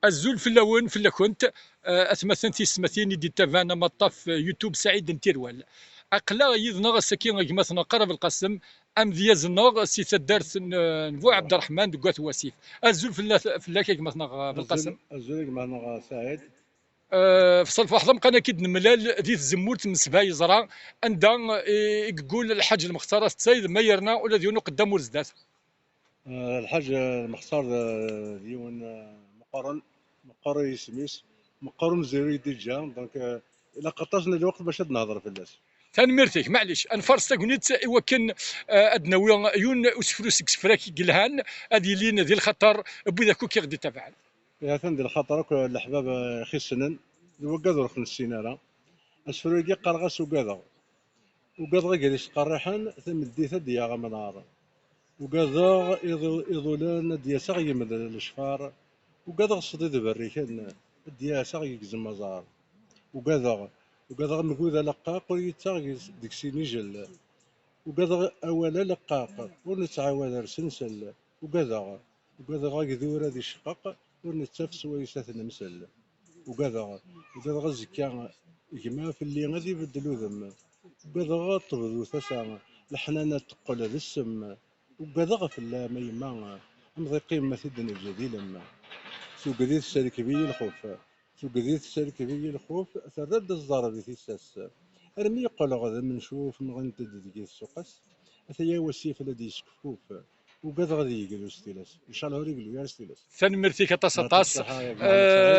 الزول في كنت اثمثن تيسمثين دي تافانا مطاف يوتيوب سعيد نتيروال اقلا يذنا سكين مثلا قرب القسم ام ديازنا سي تدارس نبو عبد الرحمن دكات واسيف الزول كيك مثلا بالقسم الزول معنا سعيد. في صلف واحد بقينا كيد نملال ذي الزمورت من سبها يزرع عندها يقول الحاج المختار السيد ما يرنا ولا ديونو قدام ورزدات. الحاج المختار ديون مقارن يسميس مقارن زيرو ديجا دونك الا قطعنا الوقت باش نهضر في الناس. تنمرتك معليش انفرس تاكونيت وكن ادناوي يون اسفلوس كسفراكي قلهان هذه لين ذي الخطر بوذا كوكي غدي تفعل. يا فندي الخطر الحباب خسنن وقادر خمس سنين اسفروكي قرغس وقادر جالس قريحان ثم ديثا ديا غمنار وقادر يظلان ديا ساغي من الشفار وقادر صديد بريكان ديا ساغي يقزم مزار وقادر مقودة لقاق ويتاغيز ديك سينيجل وقادر أولا لقاق ونتعاون رسنسل وقادر غاكذورة دي شقاق ونتفس ويساث نمسل وقادر غزكا يجمع في اللي غادي يبدلو ذم وقادر غاطبدو ثسا الحنانة تقول هذا السم وقادر في الله ما يما أمضي قيمة في الدنيا الجديدة سوق ذي السالكبية الخوف ثرد الزرب في الساس ارمي يقول غدا منشوف من غنت ديك السوقس اثيا وسيف الذي يسكفوف وقد غادي يقلو ستيلاس ان شاء الله يقلو يا ستيلاس. تنمرتك طاس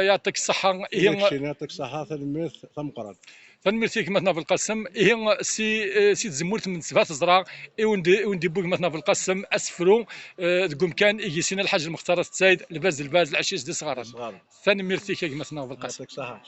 يعطيك الصحة يعطيك الصحة تنمرت ثمقرات. تنمرتك مثلا في القسم هي سي تزمرت من سبعة زرع وندي بوك مثلا في القسم اسفرو تقوم كان يجيسينا الحاج المختار السيد الباز العشيش دي صغار. تنمرتك مثلا في القسم. يعطيك الصحة.